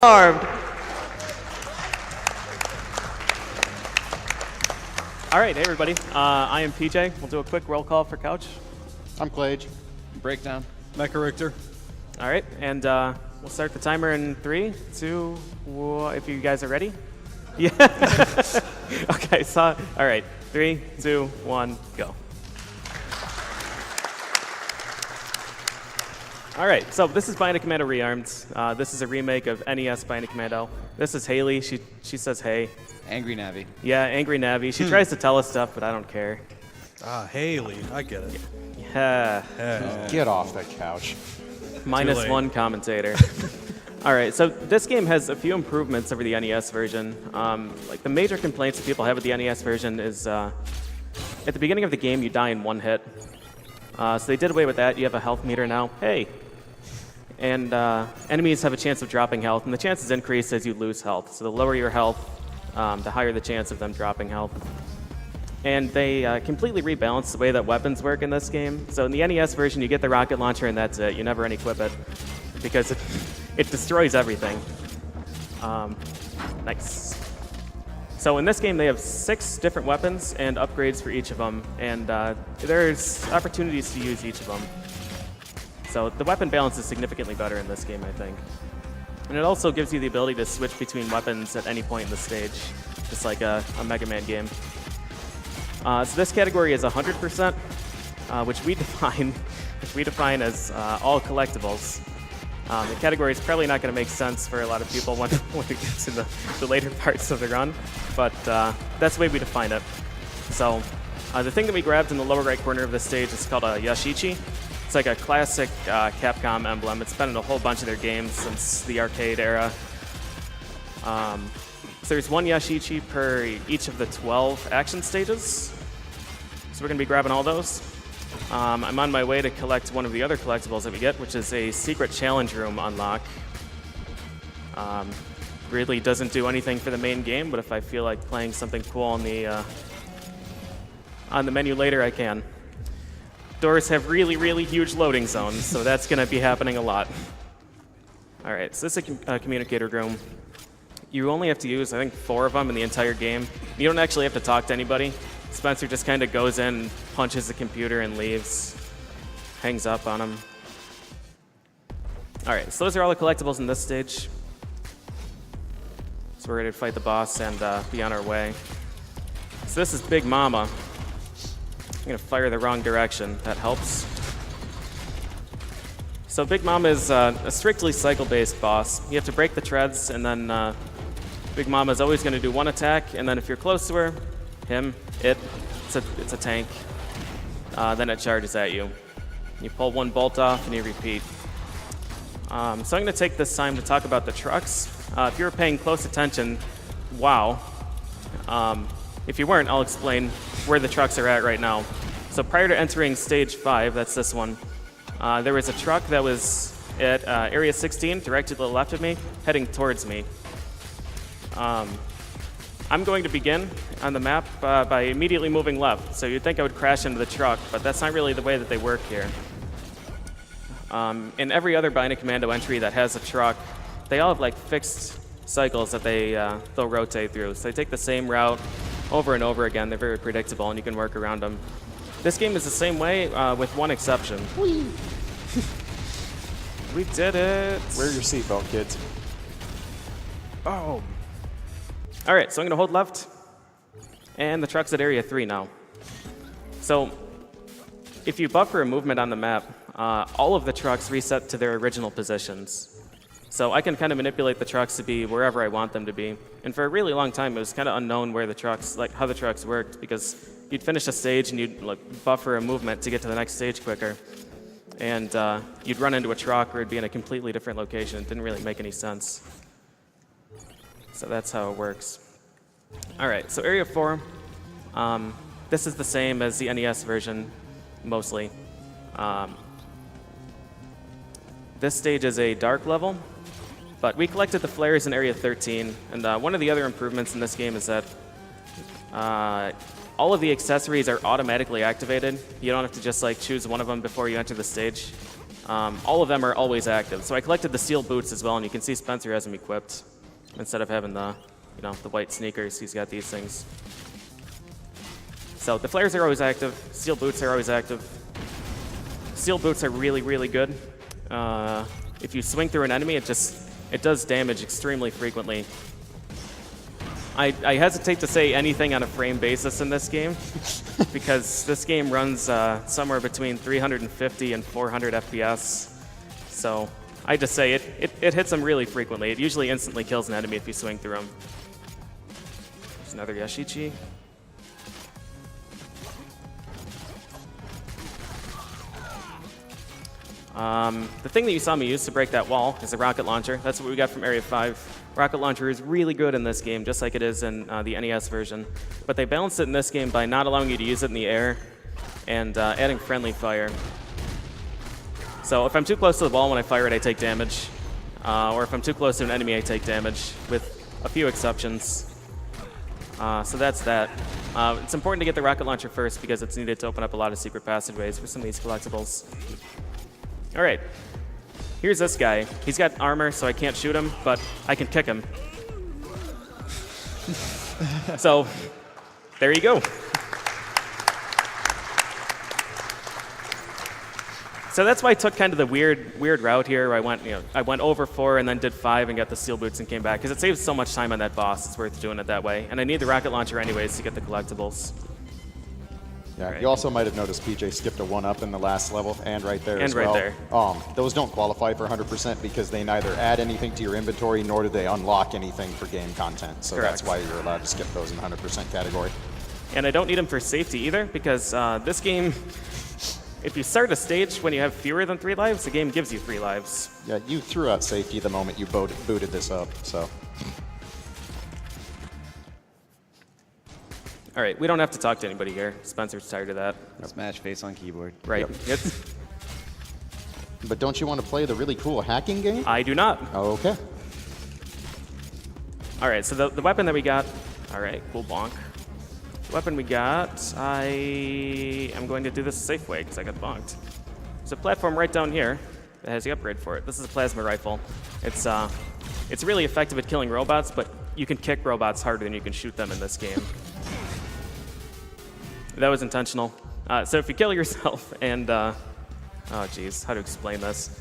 Rearmed. All right, hey everybody. I am PJ. We'll do a quick roll call for Couch. I'm Clage. Breakdown. Mecha Richter. All right, and we'll start the timer in 3, 2, 1, if you guys are ready. Yeah. Okay, so, all right, 3, 2, 1, go. All right, so this is Bionic Commando Rearmed. This is a remake of NES Bionic Commando. This is Haley. She says hey. Angry Navi. Yeah, Angry Navi. She tries to tell us stuff, but I don't care. Ah, Haley. I get it. Yeah. Get off that couch. Minus late. 1 commentator. All right, so this game has a few improvements over the NES version. Like the major complaints that people have with the NES version is at the beginning of the game you die in 1 hit. So they did away with that. You have a health meter now. Hey. And enemies have a chance of dropping health, and the chances increase as you lose health. So the lower your health, the higher the chance of them dropping health. And they completely rebalanced the way that weapons work in this game. So in the NES version, you get the rocket launcher and that's it. You never unequip it because it destroys everything. Nice. So in this game, they have 6 different weapons and upgrades for each of them, and there's opportunities to use each of them. So the weapon balance is significantly better in this game, I think. And it also gives you the ability to switch between weapons at any point in the stage, just like a Mega Man game. So this category is 100%, which we define as all collectibles. The category is probably not going to make sense for a lot of people when we get to the later parts of the run, but that's the way we define it. So the thing that we grabbed in the lower right corner of the stage is called a Yashichi. It's like a classic Capcom emblem. It's been in a whole bunch of their games since the arcade era. So there's 1 Yashichi per each of the 12 action stages. So we're going to be grabbing all those. I'm on my way to collect one of the other collectibles that we get, which is a secret challenge room unlock. Really doesn't do anything for the main game, but if I feel like playing something cool on the menu later, I can. Doors have really, really huge loading zones, so that's going to be happening a lot. All right, so this is a communicator room. You only have to use, I think, 4 of them in the entire game. You don't actually have to talk to anybody. Spencer just kind of goes in, punches the computer, and leaves. Hangs up on him. All right, so those are all the collectibles in this stage. So we're ready to fight the boss and be on our way. So this is Big Mama. I'm going to fire the wrong direction. That helps. So Big Mama is a strictly cycle-based boss. You have to break the treads, and then Big Mama is always going to do 1 attack, and then if you're close to her, it's a tank, then it charges at you. You pull 1 bolt off, and you repeat. So I'm going to take this time to talk about the trucks. If you were paying close attention, wow. If you weren't, I'll explain where the trucks are at right now. So prior to entering stage 5, that's this one, there was a truck that was at area 16, directly to the left of me, heading towards me. I'm going to begin on the map by immediately moving left. So you'd think I would crash into the truck, but that's not really the way that they work here. In every other Bionic Commando entry that has a truck, they all have like fixed cycles that they'll rotate through. So they take the same route over and over again. They're very predictable, and you can work around them. This game is the same way, with 1 exception. Whee! We did it! Wear your seatbelt, kids. Oh. All right, so I'm going to hold left, and the truck's at area 3 now. So if you buffer a movement on the map, all of the trucks reset to their original positions. So I can kind of manipulate the trucks to be wherever I want them to be. And for a really long time, it was kind of unknown where the trucks, like how the trucks worked, because you'd finish a stage and you'd like buffer a movement to get to the next stage quicker. And you'd run into a truck or it'd be in a completely different location. It didn't really make any sense. So that's how it works. All right, so area 4, this is the same as the NES version, mostly. This stage is a dark level, but we collected the flares in area 13, and one of the other improvements in this game is that all of the accessories are automatically activated. You don't have to just like choose one of them before you enter the stage. all of them are always active. So I collected the steel boots as well, and you can see Spencer has them equipped. Instead of having the, the white sneakers, he's got these things. So the flares are always active. Steel boots are always active. Steel boots are really, really good. If you swing through an enemy, it does damage extremely frequently. I hesitate to say anything on a frame basis in this game because this game runs somewhere between 350 and 400 FPS. So I just say it hits them really frequently. It usually instantly kills an enemy if you swing through them. There's another Yashichi. The thing that you saw me use to break that wall is a rocket launcher. That's what we got from Area 5. Rocket launcher is really good in this game, just like it is in the NES version. But they balanced it in this game by not allowing you to use it in the air and adding friendly fire. So if I'm too close to the wall when I fire it, I take damage. Or if I'm too close to an enemy, I take damage, with a few exceptions. So that's that. It's important to get the rocket launcher first because it's needed to open up a lot of secret passageways for some of these collectibles. All right, here's this guy. He's got armor, so I can't shoot him, but I can kick him. So, there you go. So that's why I took kind of the weird route here. Where I went over 4 and then did 5 and got the steel boots and came back because it saves so much time on that boss. It's worth doing it that way. And I need the rocket launcher anyways to get the collectibles. Yeah, Right. you also might have noticed PJ skipped a 1-up in the last level, and right there as And right well. there. Those don't qualify for 100% because they neither add anything to your inventory nor do they unlock anything for game content. So Correct. that's why you're allowed to skip those in the 100% category. And I don't need them for safety either because this game, if you start a stage when you have fewer than 3 lives, the game gives you 3 lives. Yeah, you threw out safety the moment you booted this up, so. All right, we don't have to talk to anybody here. Spencer's tired of that. Smash face on keyboard. Right. Yep. It's, But don't you want to play the really cool hacking game? I do not. Okay. All right, so the weapon that we got, all right, cool bonk. The weapon we got, I am going to do this the safe way because I got bonked. There's a platform right down here that has the upgrade for it. This is a plasma rifle. It's really effective at killing robots, but you can kick robots harder than you can shoot them in this game. That was intentional. So if you kill yourself and, oh geez, how to explain this?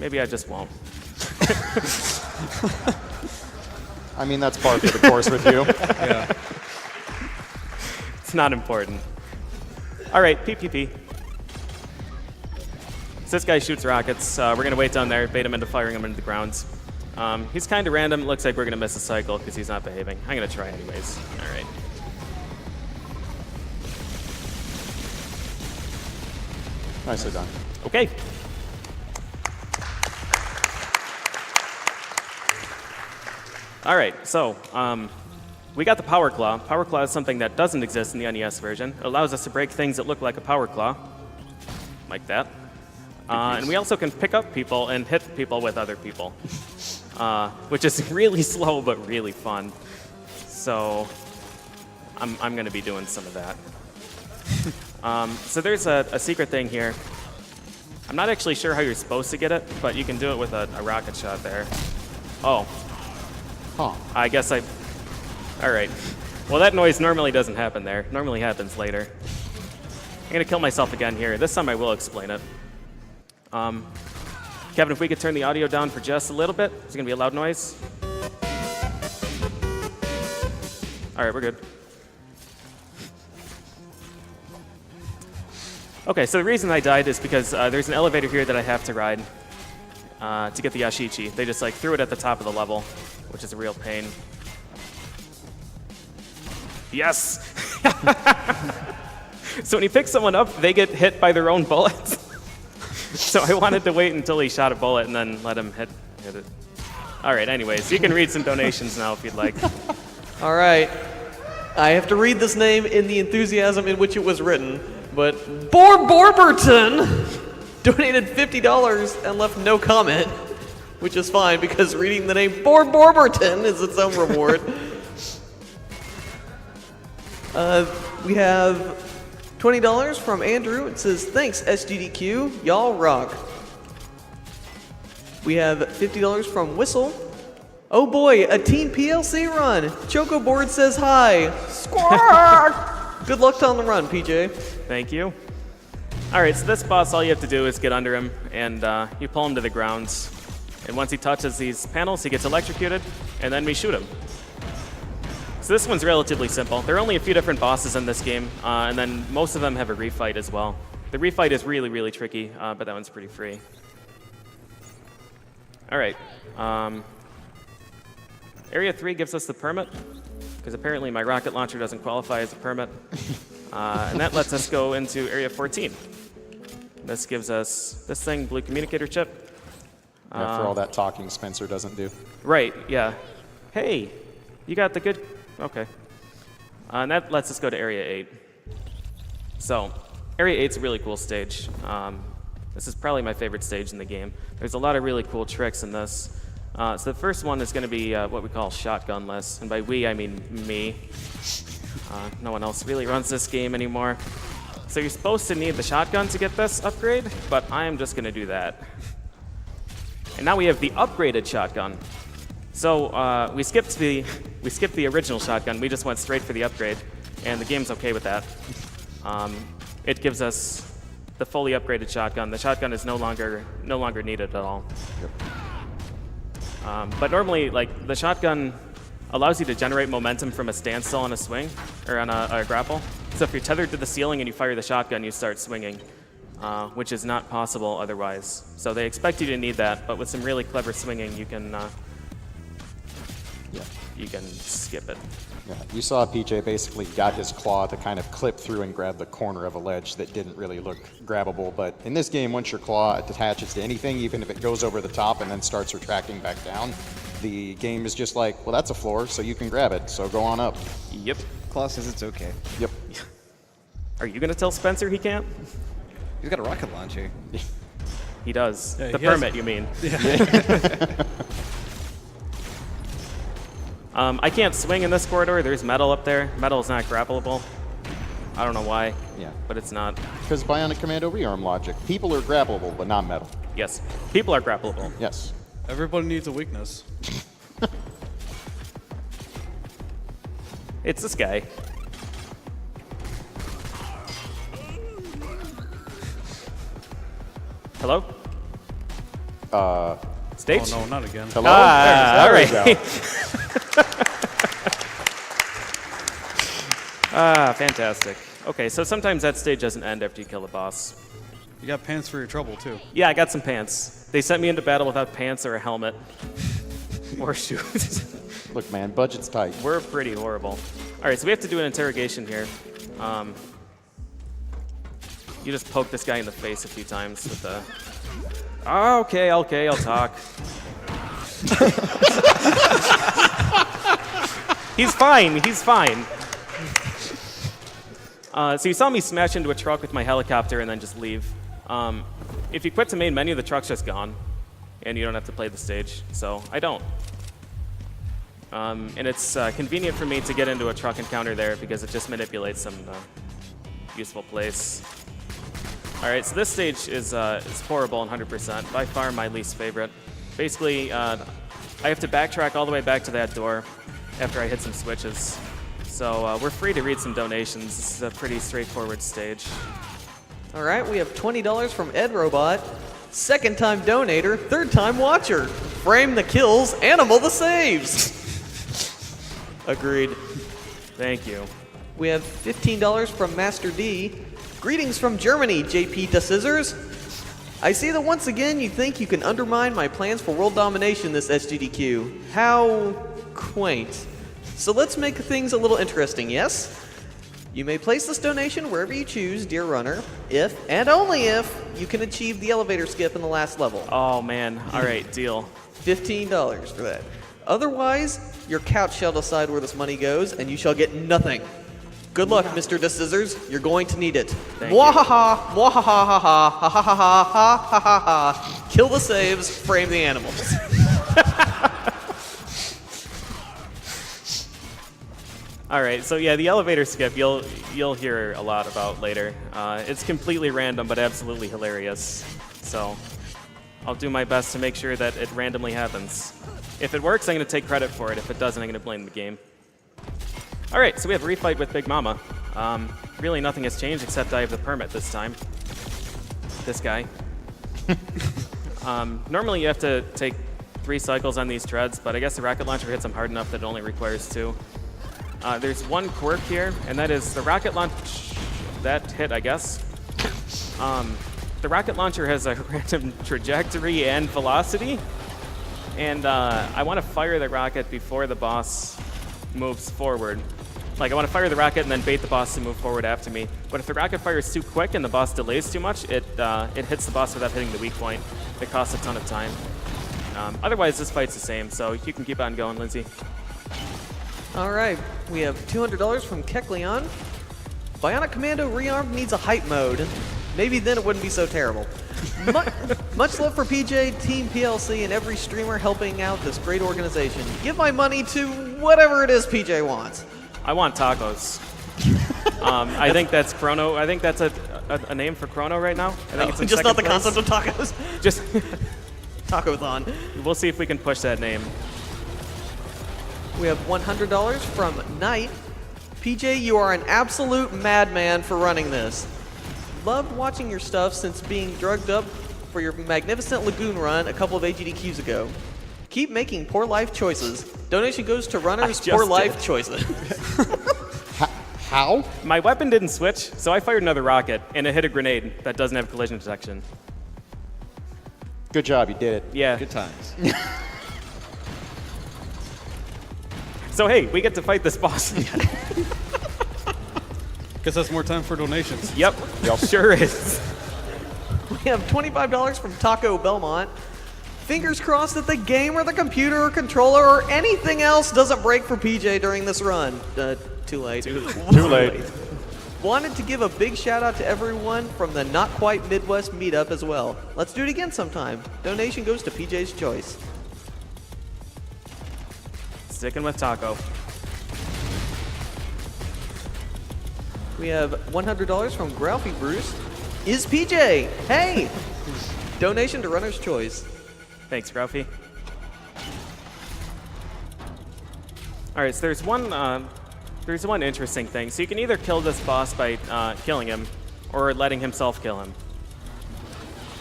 Maybe I just won't. I mean, that's par for the course with you. Yeah. It's not important. All right, PPP. So this guy shoots rockets. We're going to wait down there, bait him into firing him into the ground. He's kind of random. It looks like we're going to miss a cycle because he's not behaving. I'm going to try anyways. All right. Nicely done. Okay. All right, so we got the Power Claw. Power Claw is something that doesn't exist in the NES version. It allows us to break things that look like a Power Claw, like that. And we also can pick up people and hit people with other people, which is really slow but really fun. So I'm going to be doing some of that. So there's a secret thing here. I'm not actually sure how you're supposed to get it, but you can do it with a rocket shot there. Oh. Huh. I guess all right. Well, that noise normally doesn't happen there. Normally happens later. I'm going to kill myself again here. This time I will explain it. Kevin, if we could turn the audio down for just a little bit. There's going to be a loud noise. All right, we're good. Okay, so the reason I died is because there's an elevator here that I have to ride to get the Yashichi. They just threw it at the top of the level, which is a real pain. Yes! So when you pick someone up, they get hit by their own bullets. So I wanted to wait until he shot a bullet and then let him hit it. All right, anyways, you can read some donations now if you'd like. All right. I have to read this name in the enthusiasm in which it was written, but Borberton donated $50 and left no comment, which is fine because reading the name Borberton is its own reward. We have $20 from Andrew. It says, thanks, SGDQ. Y'all rock. We have $50 from Whistle. Oh boy, a Team PLC run. Chocoboard says hi. Squawk! Good luck on the run, PJ. Thank you. All right, so this boss, all you have to do is get under him, and you pull him to the ground. And once he touches these panels, he gets electrocuted, and then we shoot him. So this one's relatively simple. There are only a few different bosses in this game, and then most of them have a refight as well. The refight is really, really tricky, but that one's pretty free. All right. Area 3 gives us the permit, because apparently my rocket launcher doesn't qualify as a permit. And that lets us go into Area 14. This gives us this thing, blue communicator chip. Yeah, for all that talking Spencer doesn't do. Right, yeah. Hey, you got the good... Okay. And that lets us go to Area 8. So, Area 8's a really cool stage. This is probably my favorite stage in the game. There's a lot of really cool tricks in this. So the first one is going to be what we call shotgunless. And by we, I mean me. No one else really runs this game anymore. So you're supposed to need the shotgun to get this upgrade, but I am just going to do that. And now we have the upgraded shotgun. So we skipped the original shotgun. We just went straight for the upgrade, and the game's okay with that. It gives us the fully upgraded shotgun. The shotgun is no longer needed at all. But normally, like, the shotgun allows you to generate momentum from a standstill on a swing, or on a grapple. So if you're tethered to the ceiling and you fire the shotgun, you start swinging, which is not possible otherwise. So they expect you to need that, but with some really clever swinging, you can skip it. Yeah, you saw PJ basically got his claw to kind of clip through and grab the corner of a ledge that didn't really look grabbable. But in this game, once your claw attaches to anything, even if it goes over the top and then starts retracting back down, the game is just like, well, that's a floor, so you can grab it, so go on up. Yep. Claw says it's okay. Yep. Are you going to tell Spencer he can't? He's got a rocket launcher. He does. Yeah, The he has- permit, you mean. I can't swing in this corridor. There's metal up there. Metal is not grappleable. I don't know why, Yeah. but it's not. Because Bionic Commando rearm logic. People are grabbable, but not metal. Yes, people are grappleable. Yes. Everybody needs a weakness. It's this guy. Hello? Stage? Oh no, not again. Hello? Ah, all There we right. go. Fantastic. Okay, so sometimes that stage doesn't end after you kill the boss. You got pants for your trouble too. Yeah, I got some pants. They sent me into battle without pants or a helmet. Or shoes. Look, man, budget's tight. We're pretty horrible. All right, so we have to do an interrogation here. You just poke this guy in the face a few times with the... Oh, okay, I'll talk. He's fine. So you saw me smash into a truck with my helicopter and then just leave. If you quit the main menu, the truck's just gone, and you don't have to play the stage, so I don't. And it's convenient for me to get into a truck encounter there because it just manipulates some useful place. All right, so this stage is horrible and 100%. By far my least favorite. Basically, I have to backtrack all the way back to that door after I hit some switches. So we're free to read some donations. This is a pretty straightforward stage. All right, we have $20 from Ed Robot. Second time donator, third time watcher. Frame the kills, animal the saves. Agreed. Thank you. We have $15 from Master D. Greetings from Germany, JP Da Scissors. I see that once again you think you can undermine my plans for world domination this SGDQ. How quaint. So let's make things a little interesting, yes? You may place this donation wherever you choose, dear runner, if, and only if, you can achieve the elevator skip in the last level. Oh, man. All right, deal. $15 for that. Otherwise, your couch shall decide where this money goes, and you shall get nothing. Good luck, Mr. Da Scissors. You're going to need it. Thank Mwahaha, mwahaha, ha ha ha ha ha ha ha ha ha. Kill the saves, frame the animals. All right, so yeah, the elevator skip you'll hear a lot about later. It's completely random, but absolutely hilarious. So I'll do my best to make sure that it randomly happens. If it works, I'm going to take credit for it. If it doesn't, I'm going to blame the game. All right, so we have a refight with Big Mama. Really nothing has changed except I have the permit this time. This guy. Normally you have to take 3 cycles on these treads, but I guess the rocket launcher hits them hard enough that it only requires 2. There's one quirk here, and that is the rocket launch. That hit, I guess. The rocket launcher has a random trajectory and velocity, and I want to fire the rocket before the boss moves forward. Like, I want to fire the rocket and then bait the boss to move forward after me. But if the rocket fires too quick and the boss delays too much, it hits the boss without hitting the weak point. It costs a ton of time. Otherwise, this fight's the same, so you can keep on going, Lindsay. All right, we have $200 from Kekleon. Bionic Commando Rearmed needs a hype mode. Maybe then it wouldn't be so terrible. Much love for PJ, Team PLC, and every streamer helping out this great organization. Give my money to whatever it is PJ wants. I want tacos. I think that's Chrono. I think that's a name for Chrono right now. I think it's in Just not the second place. concept of tacos. Just Taco-thon. we'll see if we can push that name. We have $100 from Knight. PJ, you are an absolute madman for running this. Loved watching your stuff since being drugged up for your magnificent Lagoon run a couple of AGDQs ago. Keep making poor life choices. Donation goes to runners' just poor life did. choices. How? My weapon didn't switch, so I fired another rocket, and it hit a grenade that doesn't have collision detection. Good job, you did it. Yeah. Good times. So hey, we get to fight this boss. Guess that's more time for donations. Yep. Sure is. We have $25 from Taco Belmont. Fingers crossed that the game or the computer or controller or anything else doesn't break for PJ during this run. Too late. Too late. Wanted to give a big shout out to everyone from the Not Quite Midwest meetup as well. Let's do it again sometime. Donation goes to PJ's choice. Sticking with Taco. We have $100 from Gralfy Bruce. Is PJ? Hey! Donation to Runner's Choice. Thanks, Ralphie. All right, so there's one interesting thing. So you can either kill this boss by killing him, or letting himself kill him.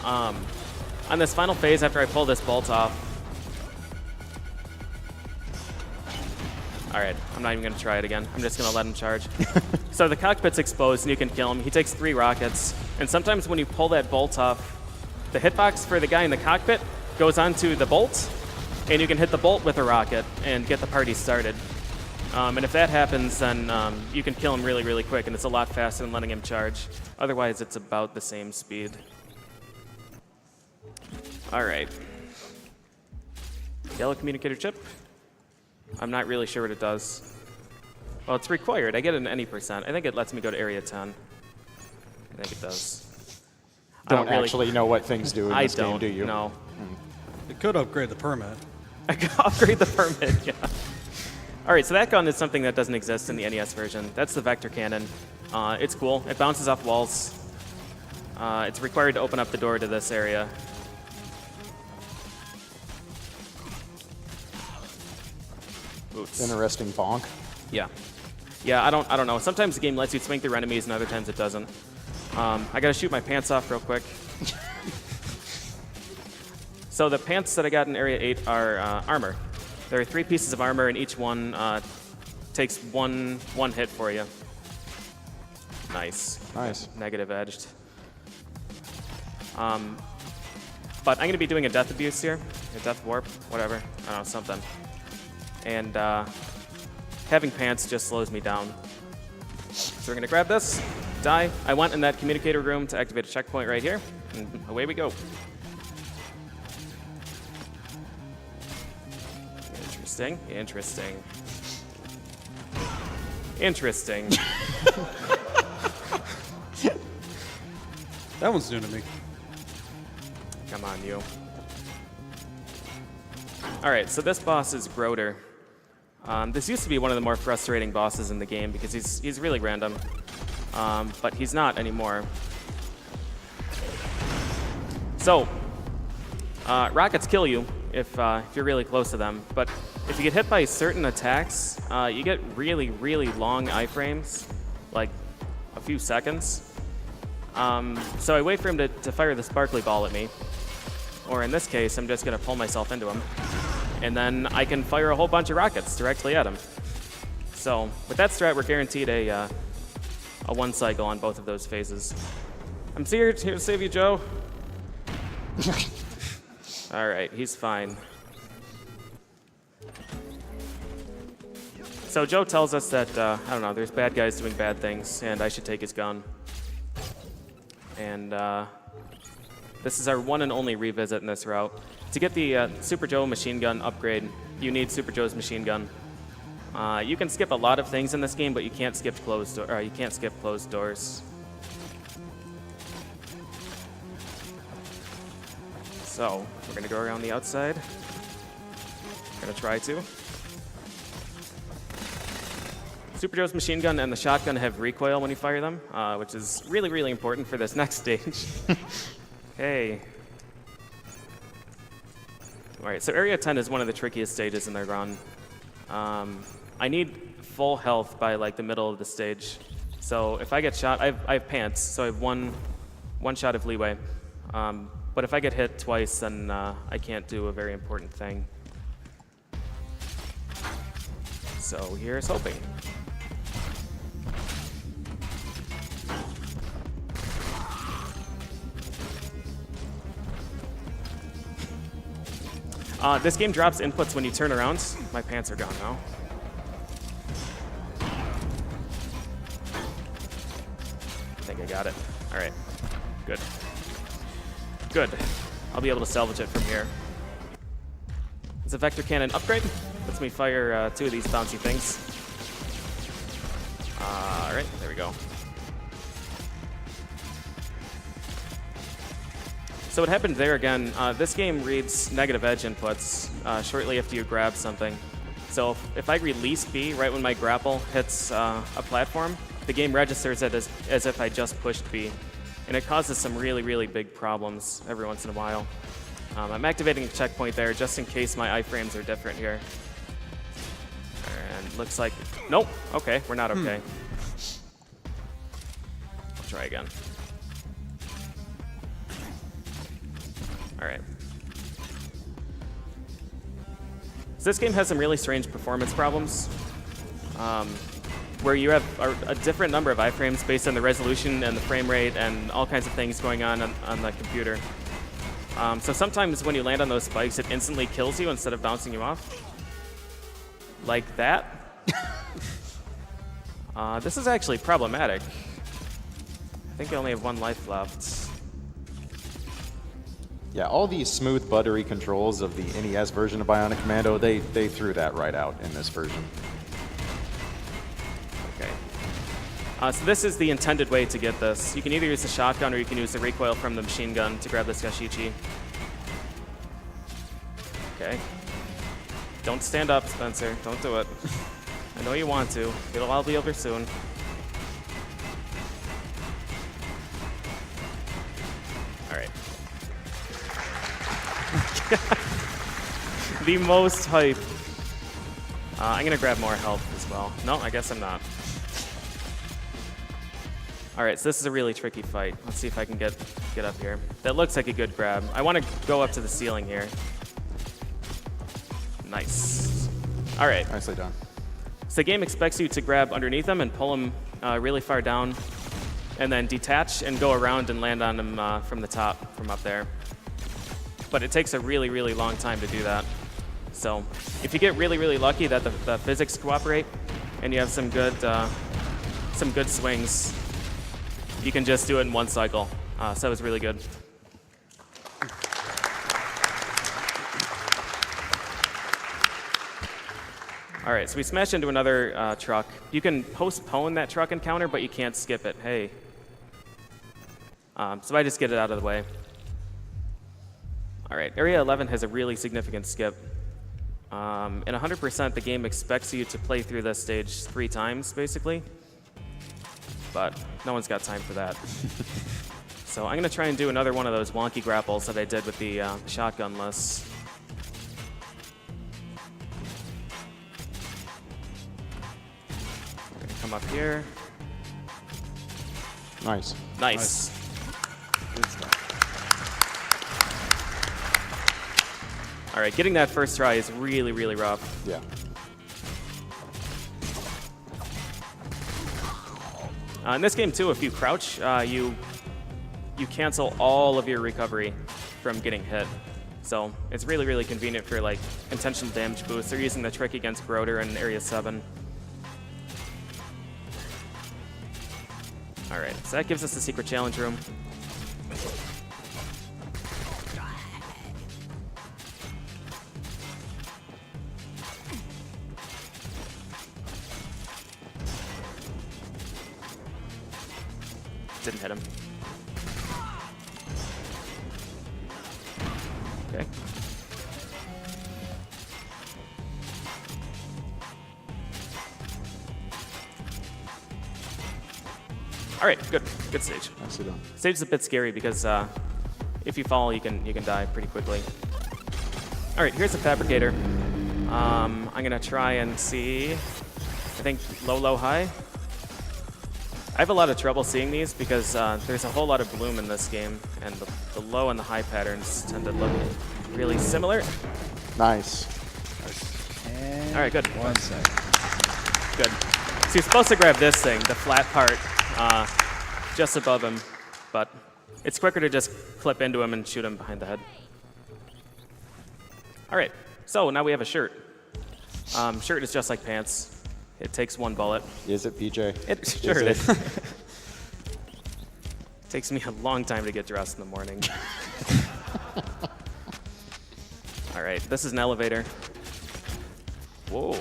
On this final phase, after I pull this bolt off. All right, I'm not even gonna try it again. I'm just gonna let him charge. So the cockpit's exposed and you can kill him. He takes 3 rockets. And sometimes when you pull that bolt off, the hitbox for the guy in the cockpit goes onto the bolt, and you can hit the bolt with a rocket and get the party started. And if that happens, then you can kill him really, really quick, and it's a lot faster than letting him charge. Otherwise, it's about the same speed. All right. Yellow communicator chip. I'm not really sure what it does. Well, it's required. I get it in any percent. I think it lets me go to area 10. I think it does. Don't actually know what things do in this game, do you? No. It could upgrade the permit. I could upgrade the permit, yeah. All right, so that gun is something that doesn't exist in the NES version. That's the vector cannon. It's cool. It bounces off walls. It's required to open up the door to this area. Oops. Interesting bonk. Yeah. Yeah, I don't know. Sometimes the game lets you swing through enemies, and other times it doesn't. I gotta shoot my pants off real quick. So the pants that I got in Area 8 are armor. There are 3 pieces of armor, and each one takes one hit for you. Nice. Nice. Negative edged. But I'm gonna be doing a death abuse here, a death warp, whatever. I don't know, something. And having pants just slows me down. So we're gonna grab this, die. I went in that communicator room to activate a checkpoint right here, and away we go. Interesting, interesting. Interesting. That one's new to me. Come on, you. All right, so this boss is Groder. This used to be one of the more frustrating bosses in the game because he's really random, but he's not anymore. So, rockets kill you if you're really close to them, but if you get hit by certain attacks, you get really, really long iframes, like a few seconds. So I wait for him to fire the sparkly ball at me, or in this case, I'm just going to pull myself into him, and then I can fire a whole bunch of rockets directly at him. So with that strat, we're guaranteed a one cycle on both of those phases. I'm here to save you, Joe. All right, he's fine. So Joe tells us that, I don't know, there's bad guys doing bad things, and I should take his gun. And this is our one and only revisit in this route. To get the Super Joe machine gun upgrade, you need Super Joe's machine gun. You can skip a lot of things in this game, but you can't skip closed doors. So we're gonna go around the outside. Gonna try to. Super Joe's machine gun and the shotgun have recoil when you fire them, which is really, really important for this next stage. Hey. All right, so Area 10 is one of the trickiest stages in the run. I need full health by like the middle of the stage. So if I get shot, I have pants, so I have one shot of leeway. But if I get hit twice, then I can't do a very important thing. So here's hoping. This game drops inputs when you turn around. My pants are gone now. I think I got it. All right, good. Good. I'll be able to salvage it from here. It's a vector cannon upgrade. Lets me fire 2 of these bouncy things. All right, there we go. So what happened there again, this game reads negative edge inputs shortly after you grab something. So if I release B right when my grapple hits a platform, the game registers it as if I just pushed B. And it causes some really, really big problems every once in a while. I'm activating a checkpoint there just in case my iframes are different here. And looks like, nope, okay, we're not okay. I'll try again. All right. So this game has some really strange performance problems, where you have a different number of iframes based on the resolution and the frame rate and all kinds of things going on the computer. So sometimes when you land on those spikes, it instantly kills you instead of bouncing you off. Like that. This is actually problematic. I think I only have 1 life left. Yeah, all these smooth, buttery controls of the NES version of Bionic Commando, they threw that right out in this version. Okay. So this is the intended way to get this. You can either use the shotgun or you can use the recoil from the machine gun to grab this Yashichi. Okay. Don't stand up, Spencer. Don't do it. I know you want to. It'll all be over soon. All right. The most hype. I'm gonna grab more health as well. No, I guess I'm not. All right, so this is a really tricky fight. Let's see if I can get up here. That looks like a good grab. I want to go up to the ceiling here. Nice. All right. Nicely done. So the game expects you to grab underneath them and pull them really far down, and then detach and go around and land on them from the top, from up there. But it takes a really, really long time to do that. So if you get really, really lucky that the physics cooperate and you have some good swings, you can just do it in 1 cycle. So that was really good. All right, so we smashed into another truck. You can postpone that truck encounter, but you can't skip it. Hey. So I just get it out of the way. All right, Area 11 has a really significant skip. In 100%, the game expects you to play through this stage 3 times, basically. But no one's got time for that. So I'm going to try and do another one of those wonky grapples that I did with the shotgunless. I'm going to come up here. Nice. Nice. Good stuff. All right, getting that first try is really, really rough. Yeah. In this game, too, if you crouch, you cancel all of your recovery from getting hit. So it's really, really convenient for like intentional damage boosts. They're using the trick against Broder in Area 7. All right, so that gives us the secret challenge room. Didn't hit him. Okay. All right, good stage. Nicely done. Stage is a bit scary because if you fall, you can die pretty quickly. All right, here's the fabricator. I'm gonna try and see. I think low, low, high. I have a lot of trouble seeing these because there's a whole lot of bloom in this game, and the low and the high patterns tend to look really similar. Nice. And All right, good. 1 sec. Good. So you're supposed to grab this thing, the flat part, just above him, but it's quicker to just clip into him and shoot him behind the head. All right, so now we have a shirt. Shirt is just like pants. It takes 1 bullet. Is it, PJ? It sure it? is. Takes me a long time to get dressed in the morning. All right, this is an elevator. Whoa.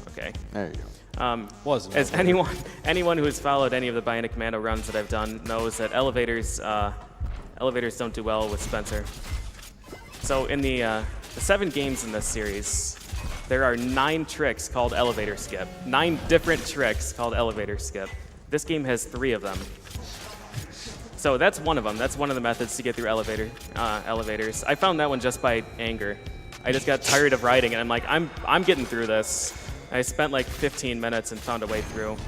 Okay. There you go. Wasn't As anyone who has followed any of the Bionic Commando runs that I've done knows that elevators don't do well with Spencer. So in the 7 games in this series, there are 9 tricks called elevator skip. 9 different tricks called elevator skip. This game has 3 of them. So that's one of them. That's one of the methods to get through elevators. I found that one just by anger. I just got tired of riding, and I'm like, I'm getting through this. I spent like 15 minutes and found a way through.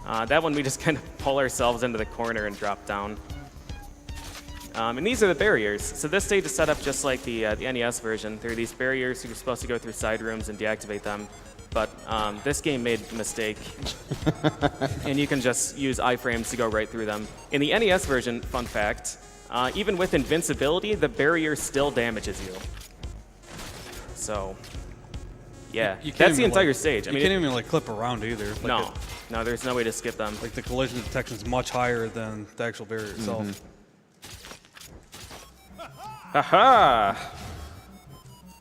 That one we just kind of pull ourselves into the corner and drop down. And these are the barriers. So this stage is set up just like the NES version. There are these barriers, so you're supposed to go through side rooms and deactivate them. But this game made a mistake, and you can just use iframes to go right through them. In the NES version, fun fact, even with invincibility, the barrier still damages you. So, yeah, You can't that's the even, entire like, stage. I mean, you can't even like clip around either. Like no, there's no way to skip them. Like the collision detection is much higher than the actual barrier itself. Haha!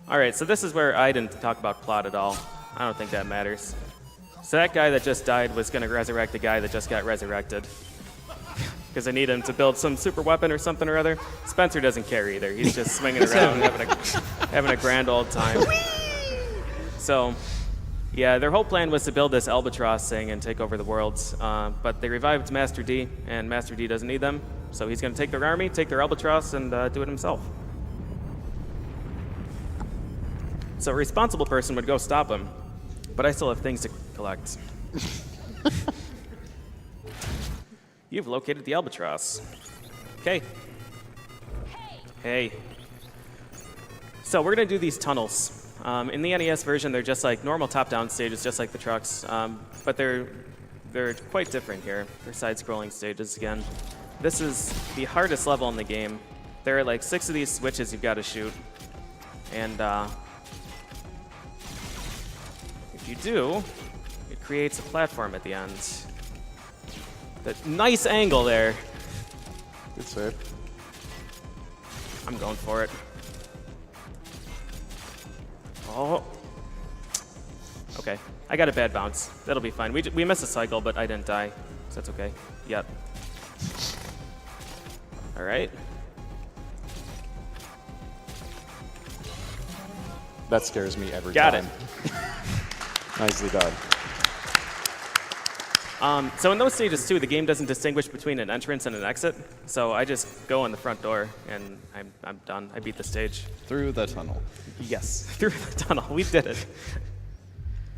All right, so this is where I didn't talk about plot at all. I don't think that matters. So that guy that just died was going to resurrect the guy that just got resurrected. Because I need him to build some super weapon or something or other. Spencer doesn't care either. He's just swinging around having a grand old time. So, yeah, their whole plan was to build this albatross thing and take over the worlds. But they revived Master D, and Master D doesn't need them. So he's going to take their army, take their albatross, and do it himself. So a responsible person would go stop him. But I still have things to collect. You've located the albatross. Okay. Hey. So we're going to do these tunnels. In the NES version, they're just like normal top-down stages, just like the trucks. But they're quite different here. They're side-scrolling stages again. This is the hardest level in the game. There are like 6 of these switches you've got to shoot. And if you do, it creates a platform at the end. That nice angle there. Good save. I'm going for it. Oh. Okay, I got a bad bounce. That'll be fine. We missed a cycle, but I didn't die, so that's okay. Yep. All right. That scares me every Got time. Nicely done. So in those stages too, the game doesn't distinguish between an entrance and an exit. So I just go in the front door and I'm done. I beat the stage. Through the tunnel. Yes, through the tunnel. We did it.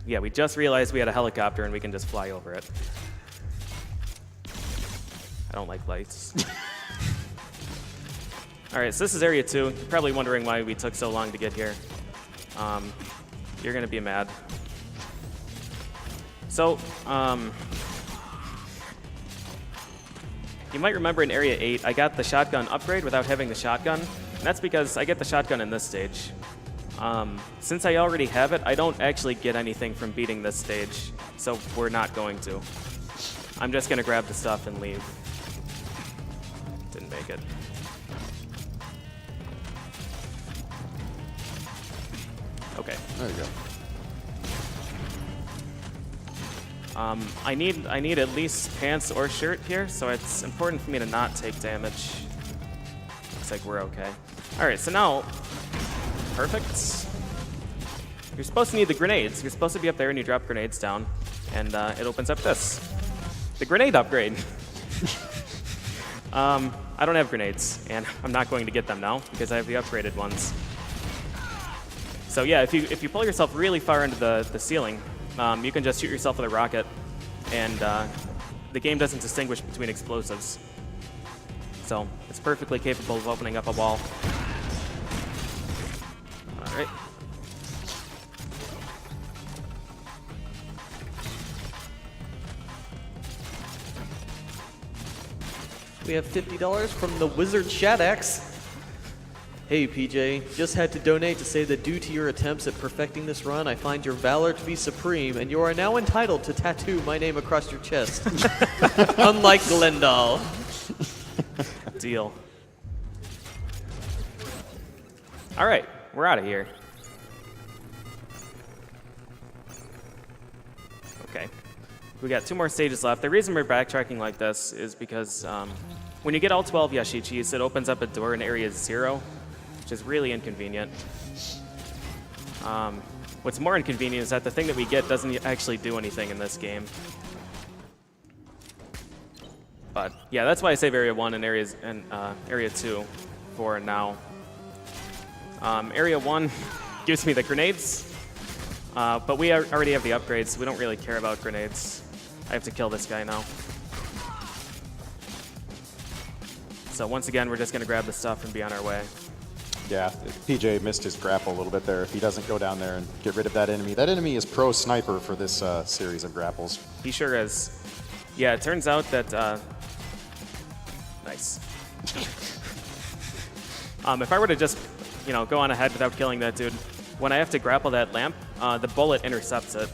Yeah, we just realized we had a helicopter and we can just fly over it. I don't like lights. All right, so this is Area 2. You're probably wondering why we took so long to get here. You're going to be mad. So, you might remember in Area 8, I got the shotgun upgrade without having the shotgun. And that's because I get the shotgun in this stage. Since I already have it, I don't actually get anything from beating this stage. So we're not going to. I'm just going to grab the stuff and leave. Didn't make it. Okay. There you go. I need at least pants or shirt here, so it's important for me to not take damage. Looks like we're okay. All right, so now, perfect. You're supposed to need the grenades. You're supposed to be up there and you drop grenades down, and it opens up this. The grenade upgrade. I don't have grenades, and I'm not going to get them now because I have the upgraded ones. So yeah, if you pull yourself really far into the ceiling, you can just shoot yourself with a rocket, and the game doesn't distinguish between explosives. So it's perfectly capable of opening up a wall. All right. We have $50 from the Wizard Shadex. Hey PJ, just had to donate to say that due to your attempts at perfecting this run, I find your valor to be supreme, and you are now entitled to tattoo my name across your chest. Unlike Glendale. Deal. All right, we're out of here. Okay. We got 2 more stages left. The reason we're backtracking like this is because when you get all 12 Yashichis, it opens up a door in Area 0, which is really inconvenient. What's more inconvenient is that the thing that we get doesn't actually do anything in this game. But yeah, that's why I save Area 1 and Area 2 for now. Area 1 gives me the grenades, but we already have the upgrades, so we don't really care about grenades. I have to kill this guy now. So once again, we're just going to grab the stuff and be on our way. Yeah, PJ missed his grapple a little bit there. If he doesn't go down there and get rid of that enemy is pro sniper for this series of grapples. He sure is. Yeah, it turns out that... nice. If I were to just, go on ahead without killing that dude, when I have to grapple that lamp, the bullet intercepts it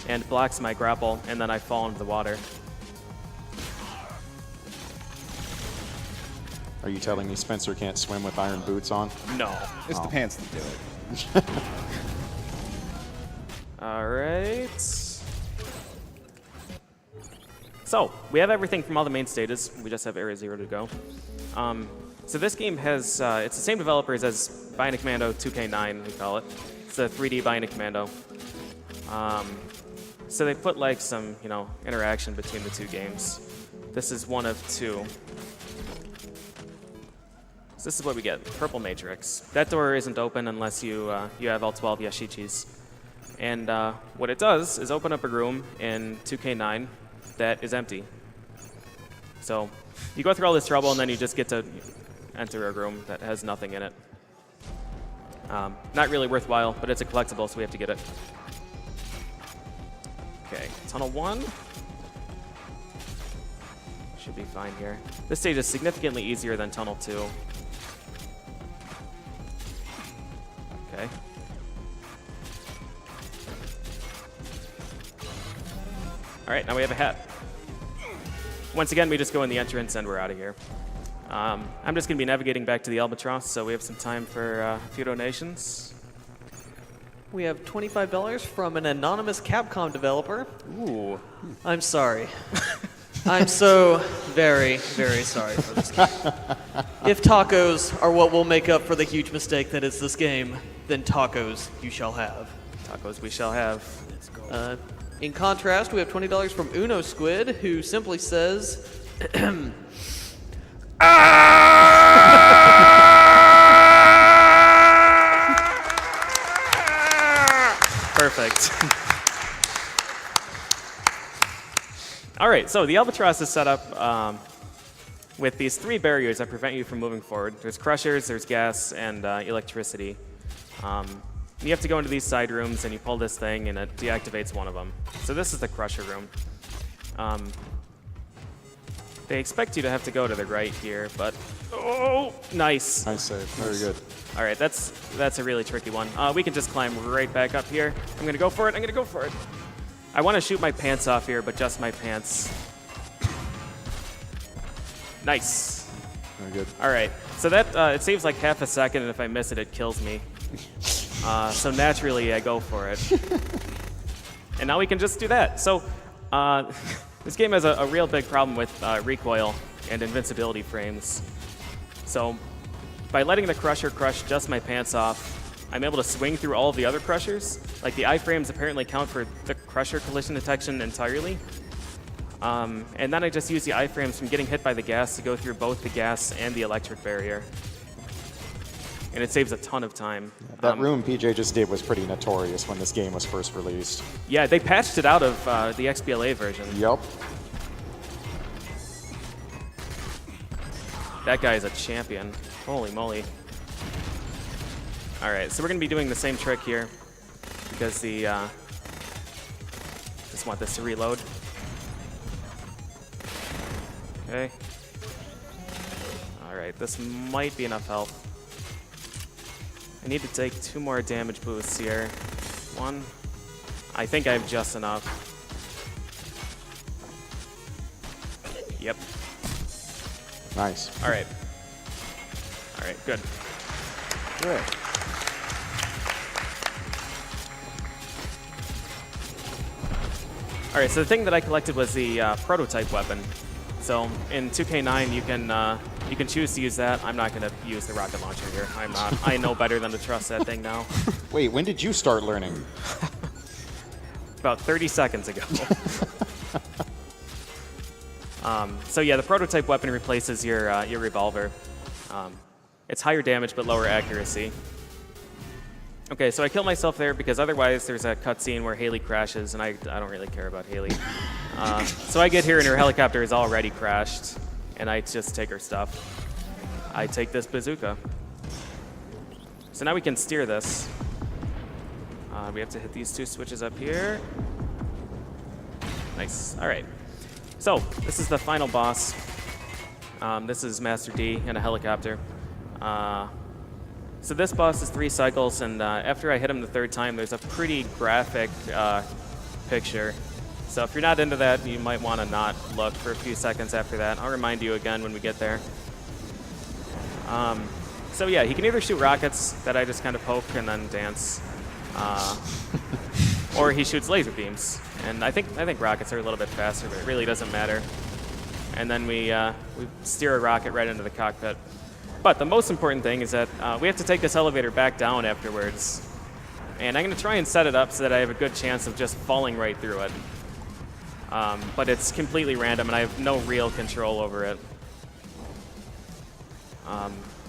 and blocks my grapple, and then I fall into the water. Are you telling me Spencer can't swim with iron boots on? No. It's the pants that do it. All right. So, we have everything from all the main stages. We just have Area 0 to go. So this game has, it's the same developers as Bionic Commando 2K9, we call it. It's a 3D Bionic Commando. So they put like some, interaction between the 2 games. This is one of 2. So this is what we get, Purple Matrix. That door isn't open unless you have all 12 Yashichis. And what it does is open up a room in 2K9 that is empty. So you go through all this trouble and then you just get to enter a room that has nothing in it. Not really worthwhile, but it's a collectible, so we have to get it. Okay, Tunnel 1. Should be fine here. This stage is significantly easier than Tunnel 2. Okay. All right, now we have a hat. Once again, we just go in the entrance and we're out of here. I'm just going to be navigating back to the Albatross, so we have some time for a few donations. We have $25 from an anonymous Capcom developer. Ooh. I'm sorry. I'm so very, very sorry for this game. If tacos are what will make up for the huge mistake that is this game, then tacos you shall have. Tacos we shall have. In contrast, we have $20 from Uno Squid, who simply says, Perfect. All right, so the Albatross is set up with these 3 barriers that prevent you from moving forward. There's crushers, there's gas, and electricity. You have to go into these side rooms and you pull this thing and it deactivates one of them. So this is the crusher room. They expect you to have to go to the right here, but oh, nice. Nice save. Very good. All right, that's a really tricky one. We can just climb right back up here. I'm gonna go for it. I'm gonna go for it. I want to shoot my pants off here, but just my pants. Nice. Very good. All right, so that it saves like half a second, and if I miss it, it kills me. So naturally, I go for it. And now we can just do that. So this game has a real big problem with recoil and invincibility frames. So by letting the crusher crush just my pants off, I'm able to swing through all of the other crushers. Like the iframes apparently count for the crusher collision detection entirely. And then I just use the iframes from getting hit by the gas to go through both the gas and the electric barrier. And it saves a ton of time. That room PJ just did was pretty notorious when this game was first released. Yeah, they patched it out of the XBLA version. Yup. That guy is a champion. Holy moly. All right, so we're going to be doing the same trick here because the just want this to reload. Okay. All right, this might be enough health. I need to take 2 more damage boosts here. 1. I think I have just enough. Yep. Nice. All right. All right, good. Good. All right, so the thing that I collected was the prototype weapon. So in 2K9, you can choose to use that. I'm not going to use the rocket launcher here. I'm not. I know better than to trust that thing now. Wait, when did you start learning? About 30 seconds ago. So yeah, the prototype weapon replaces your revolver. It's higher damage but lower accuracy. Okay, so I kill myself there because otherwise there's a cutscene where Haley crashes, and I don't really care about Haley. So I get here and her helicopter is already crashed, and I just take her stuff. I take this bazooka. So now we can steer this. We have to hit these 2 switches up here. Nice. All right. So this is the final boss. This is Master D in a helicopter. So this boss is 3 cycles, and after I hit him the 3rd time, there's a pretty graphic picture. So if you're not into that, you might want to not look for a few seconds after that. I'll remind you again when we get there. So yeah, he can either shoot rockets that I just kind of poke and then dance, or he shoots laser beams. And I think rockets are a little bit faster, but it really doesn't matter. And then we steer a rocket right into the cockpit. But the most important thing is that we have to take this elevator back down afterwards. And I'm going to try and set it up so that I have a good chance of just falling right through it. But it's completely random, and I have no real control over it.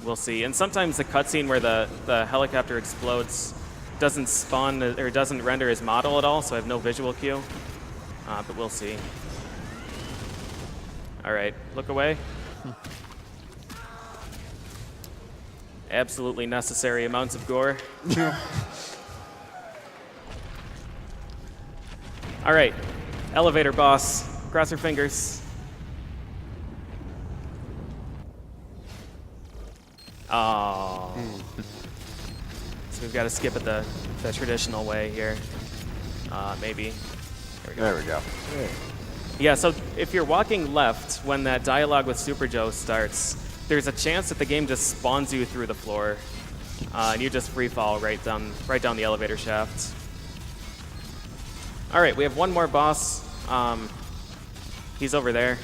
We'll see. And sometimes the cutscene where the helicopter explodes doesn't spawn or doesn't render as model at all, so I have no visual cue. But we'll see. All right, look away. Absolutely necessary amounts of gore. All right, elevator boss. Cross your fingers. Oh. So we've got to skip it the traditional way here. Maybe. There we go. Yeah, so if you're walking left when that dialogue with Super Joe starts, there's a chance that the game just spawns you through the floor, and you just free fall right down the elevator shaft. All right, we have one more boss. He's over there.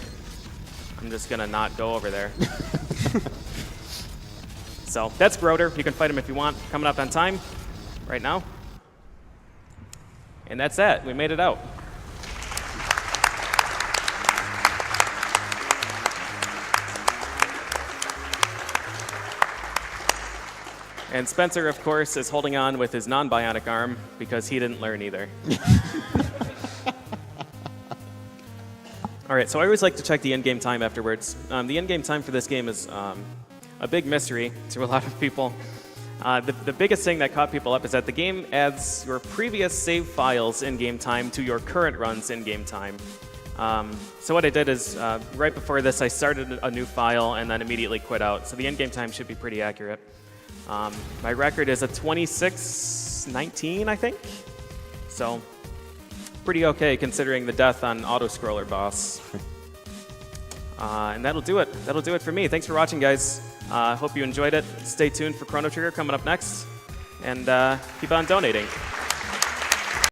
I'm just gonna not go over there. So that's Groder. You can fight him if you want. Coming up on time. right now. And that's it. We made it out. And Spencer, of course, is holding on with his non-bionic arm because he didn't learn either. All right, so I always like to check the in-game time afterwards. The in-game time for this game is a big mystery to a lot of people. The biggest thing that caught people up is that the game adds your previous save files in-game time to your current runs in-game time. So what I did is, right before this, I started a new file and then immediately quit out. So the in-game time should be pretty accurate. My record is a 26:19, I think. So pretty okay considering the death on auto-scroller boss. And that'll do it. That'll do it for me. Thanks for watching, guys. Hope you enjoyed it. Stay tuned for Chrono Trigger coming up next. And keep on donating.